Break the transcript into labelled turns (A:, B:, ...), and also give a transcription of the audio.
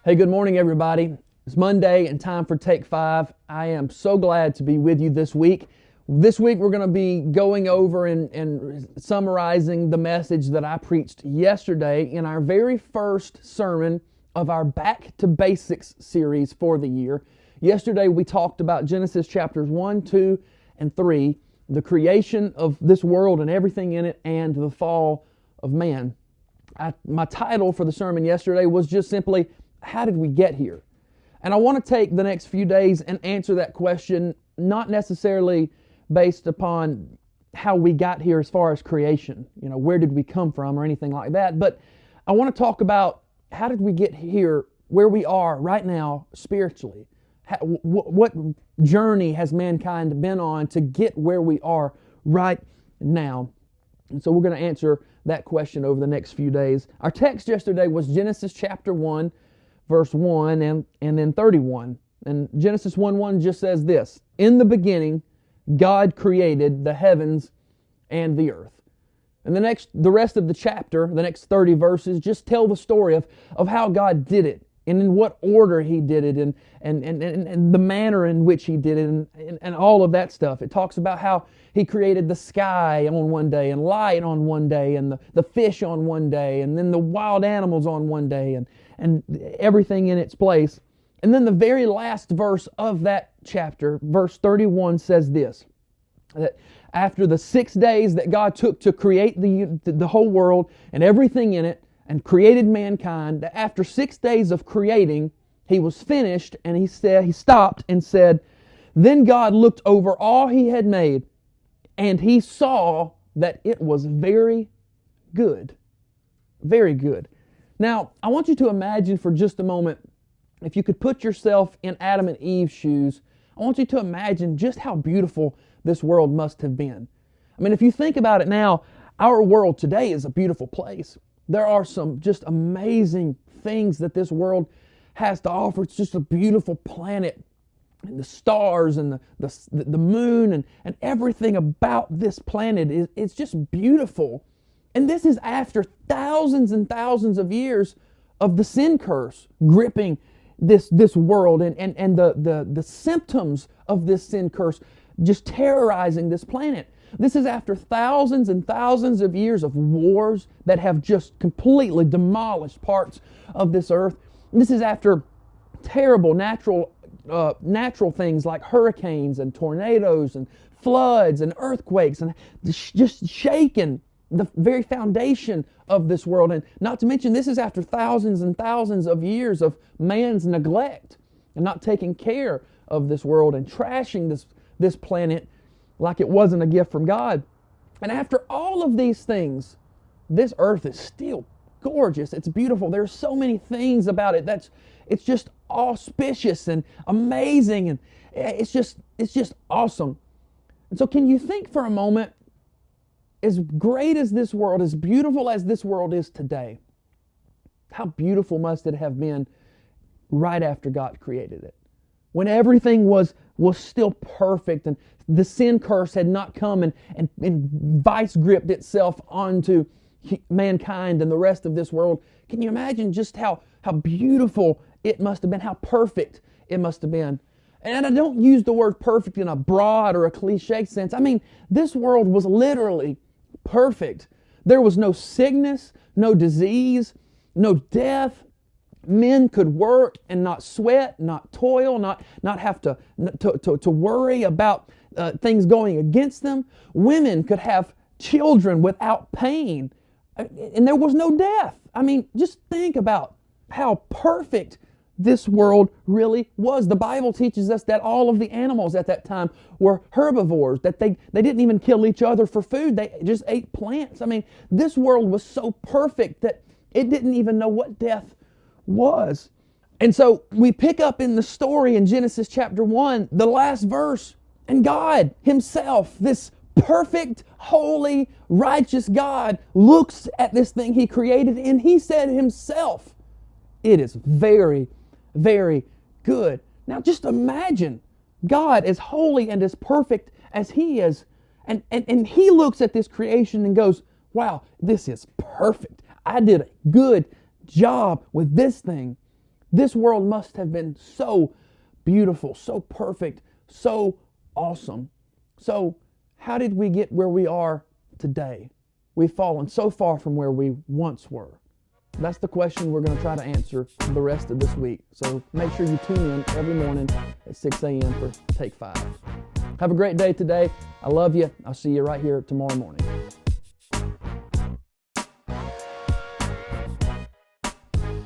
A: Hey, good morning, everybody. It's Monday and time for Take 5. I am so glad to be with you this week. This week, we're going to be going over and summarizing the message that I preached yesterday in our very first sermon of our Back to Basics series for the year. Yesterday, we talked about Genesis chapters 1, 2, and 3, the creation of this world and everything in it, and the fall of man. My title for the sermon yesterday was just simply, how did we get here? And I want to take the next few days and answer that question, not necessarily based upon how we got here as far as creation, where did we come from or anything like that, but I want to talk about how did we get here where we are right now spiritually. What journey has mankind been on to get where we are right now? And so we're going to answer that question over the next few days. Our text yesterday was Genesis chapter 1, verse 1 and then 31. And Genesis 1:1 just says this: in the beginning, God created the heavens and the earth. And the rest of the chapter, the next 30 verses, just tell the story of how God did it and in what order He did it and the manner in which He did it and all of that stuff. It talks about how He created the sky on one day and light on one day and the fish on one day and then the wild animals on one day and everything in its place. And then the very last verse of that chapter, verse 31, says this: that after the 6 days that God took to create the whole world and everything in it and created mankind, that after 6 days of creating, He was finished, and He stopped and said, then God looked over all He had made, and He saw that it was very good. Very good. Now, I want you to imagine for just a moment, if you could put yourself in Adam and Eve's shoes, I want you to imagine just how beautiful this world must have been. I mean, if you think about it now, our world today is a beautiful place. There are some just amazing things that this world has to offer. It's just a beautiful planet, and the stars and the moon and everything about this planet it's just beautiful. And this is after thousands and thousands of years of the sin curse gripping this world and the symptoms of this sin curse just terrorizing this planet. This is after thousands and thousands of years of wars that have just completely demolished parts of this earth. This is after terrible natural things like hurricanes and tornadoes and floods and earthquakes and just shaking the very foundation of this world. And not to mention, this is after thousands and thousands of years of man's neglect and not taking care of this world and trashing this planet like it wasn't a gift from God. And after all of these things, this earth is still gorgeous. It's beautiful. There's so many things about it it's just auspicious and amazing, and it's just awesome. And so can you think for a moment, as great as this world, as beautiful as this world is today, how beautiful must it have been right after God created it? When everything was still perfect and the sin curse had not come and vice gripped itself onto mankind and the rest of this world. Can you imagine just how beautiful it must have been, how perfect it must have been? And I don't use the word perfect in a broad or a cliche sense. I mean, this world was literally perfect. There was no sickness, no disease, no death. Men could work and not sweat, not toil, not have to worry about things going against them. Women could have children without pain, and there was no death. I mean, just think about how perfect this world really was. The Bible teaches us that all of the animals at that time were herbivores, that they didn't even kill each other for food. They just ate plants. I mean, this world was so perfect that it didn't even know what death was. And so we pick up in the story in Genesis chapter 1, the last verse, and God Himself, this perfect, holy, righteous God, looks at this thing He created, and He said Himself, it is very, very good. Now just imagine God as holy and as perfect as He is, and He looks at this creation and goes, wow, this is perfect. I did a good job with this thing. This world must have been so beautiful, so perfect, so awesome. So how did we get where we are today? We've fallen so far from where we once were. That's the question we're going to try to answer the rest of this week. So make sure you tune in every morning at 6 a.m. for Take 5. Have a great day today. I love you. I'll see you right here tomorrow morning.